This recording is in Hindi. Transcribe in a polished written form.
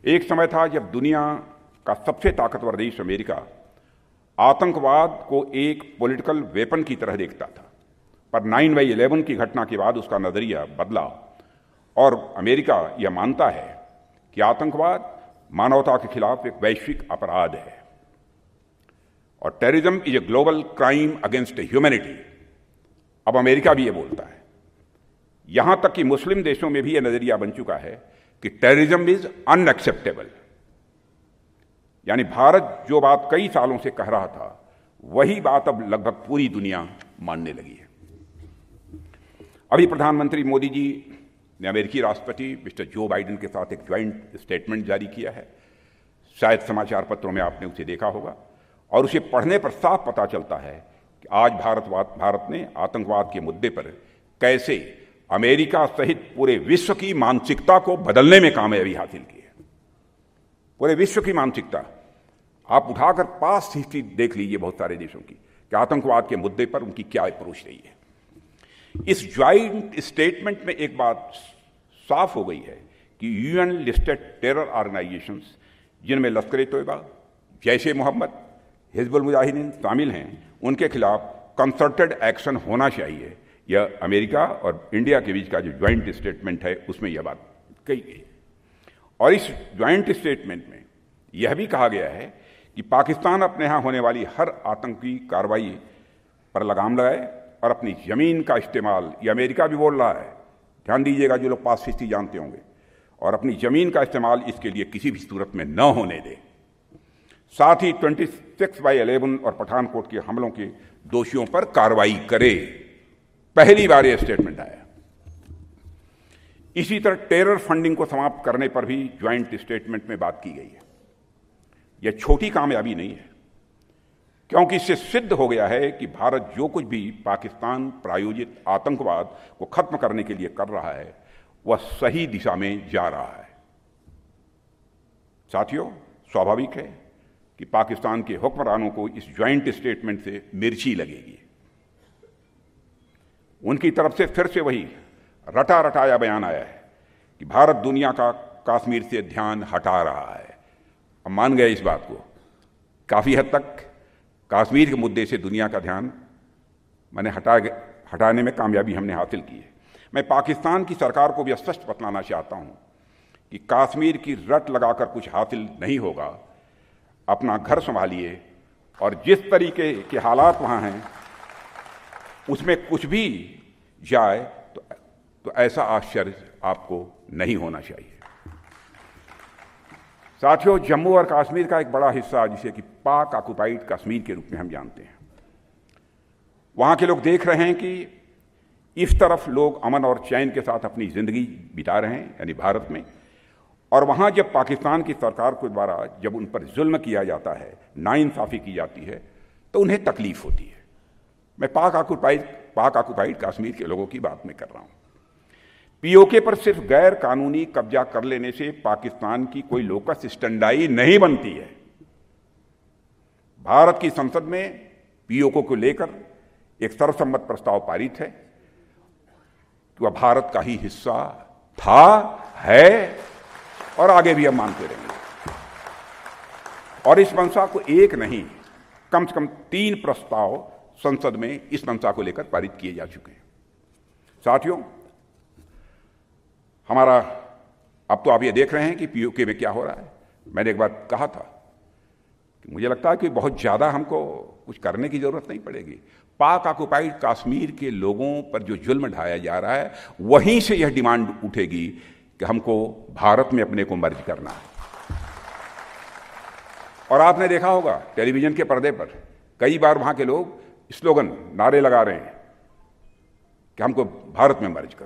एक समय था जब दुनिया का सबसे ताकतवर देश अमेरिका आतंकवाद को एक पॉलिटिकल वेपन की तरह देखता था, पर 9/11 की घटना के बाद उसका नजरिया बदला और अमेरिका यह मानता है कि आतंकवाद मानवता के खिलाफ एक वैश्विक अपराध है और terrorism is a global crime against humanity. अब अमेरिका भी ये बोलता है, यहां तक कि मुस्लिम देशों में भी यह नजरिया बन चुका है कि टेररिज्म इज अनएक्सेप्टेबल। यानी भारत जो बात कई सालों से कह रहा था वही बात अब लगभग पूरी दुनिया मानने लगी है। अभी प्रधानमंत्री मोदी जी ने अमेरिकी राष्ट्रपति मिस्टर जो बाइडेन के साथ एक ज्वाइंट स्टेटमेंट जारी किया है। शायद समाचार पत्रों में आपने उसे देखा होगा और उसे पढ़ने पर साफ पता चलता है कि आज भारत ने आतंकवाद के मुद्दे पर कैसे अमेरिका सहित पूरे विश्व की मानसिकता को बदलने में कामयाबी हासिल की है। पूरे विश्व की मानसिकता आप उठाकर पास्ट हिस्ट्री देख लीजिए बहुत सारे देशों की कि आतंकवाद के मुद्दे पर उनकी क्या अप्रोच रही है। इस ज्वाइंट स्टेटमेंट में एक बात साफ हो गई है कि यूएन लिस्टेड टेरर ऑर्गेनाइजेशंस जिनमें लश्कर ए तोयबा, जैश ए मोहम्मद, हिजबुल मुजाहिदीन शामिल हैं, उनके खिलाफ कंसर्टेड एक्शन होना चाहिए। यह अमेरिका और इंडिया के बीच का जो ज्वाइंट स्टेटमेंट है उसमें यह बात कही गई। और इस ज्वाइंट स्टेटमेंट में यह भी कहा गया है कि पाकिस्तान अपने यहां होने वाली हर आतंकी कार्रवाई पर लगाम लगाए और अपनी जमीन का इस्तेमाल, यह अमेरिका भी बोल रहा है, ध्यान दीजिएगा जो लोग पास हिस्ट्री जानते होंगे, और अपनी जमीन का इस्तेमाल इसके लिए किसी भी सूरत में न होने दे। साथ ही 26/11 और पठानकोट के हमलों के दोषियों पर कार्रवाई करे। पहली बार यह स्टेटमेंट आया। इसी तरह टेरर फंडिंग को समाप्त करने पर भी ज्वाइंट स्टेटमेंट में बात की गई है। यह छोटी कामयाबी नहीं है, क्योंकि इससे सिद्ध हो गया है कि भारत जो कुछ भी पाकिस्तान प्रायोजित आतंकवाद को खत्म करने के लिए कर रहा है वह सही दिशा में जा रहा है। साथियों, स्वाभाविक है कि पाकिस्तान के हुक्मरानों को इस ज्वाइंट स्टेटमेंट से मिर्ची लगेगी। उनकी तरफ से फिर से वही रटा रटाया बयान आया है कि भारत दुनिया का कश्मीर से ध्यान हटा रहा है। अब मान गए इस बात को, काफी हद तक कश्मीर के मुद्दे से दुनिया का ध्यान हटाने में कामयाबी हमने हासिल की है। मैं पाकिस्तान की सरकार को भी स्पष्ट बतलाना चाहता हूं कि कश्मीर की रट लगाकर कुछ हासिल नहीं होगा। अपना घर संभालिए और जिस तरीके के हालात वहां हैं उसमें कुछ भी जाए तो ऐसा आश्चर्य आपको नहीं होना चाहिए। साथियों, जम्मू और कश्मीर का एक बड़ा हिस्सा जिसे कि पाक ऑक्युपाइड कश्मीर के रूप में हम जानते हैं, वहां के लोग देख रहे हैं कि इस तरफ लोग अमन और चैन के साथ अपनी जिंदगी बिता रहे हैं, यानी भारत में, और वहां जब पाकिस्तान की सरकार के द्वारा जब उन पर जुल्म किया जाता है, नाइंसाफी की जाती है, तो उन्हें तकलीफ होती है। मैं पाक ऑक्युपाइड कश्मीर के लोगों की बात में कर रहा हूं। पीओके पर सिर्फ गैर कानूनी कब्जा कर लेने से पाकिस्तान की कोई लोकस स्टैंडाई नहीं बनती है। भारत की संसद में पीओके को लेकर एक सर्वसम्मत प्रस्ताव पारित है कि वह भारत का ही हिस्सा था, है और आगे भी हम मानते रहेंगे। और इस मंशा को एक नहीं, कम से कम 3 प्रस्ताव संसद में इस मंशा को लेकर पारित किए जा चुके हैं। साथियों, हमारा अब तो आप ये देख रहे हैं कि पीओके में क्या हो रहा है। मैंने एक बार कहा था कि मुझे लगता है कि बहुत ज्यादा हमको कुछ करने की जरूरत नहीं पड़ेगी। पाक ऑक्युपाइड कश्मीर के लोगों पर जो जुल्म ढाया जा रहा है वहीं से यह डिमांड उठेगी कि हमको भारत में अपने को मर्ज करना है। और आपने देखा होगा टेलीविजन के पर्दे पर कई बार वहां के लोग स्लोगन, नारे लगा रहे हैं कि हमको भारत में मर्ज कर।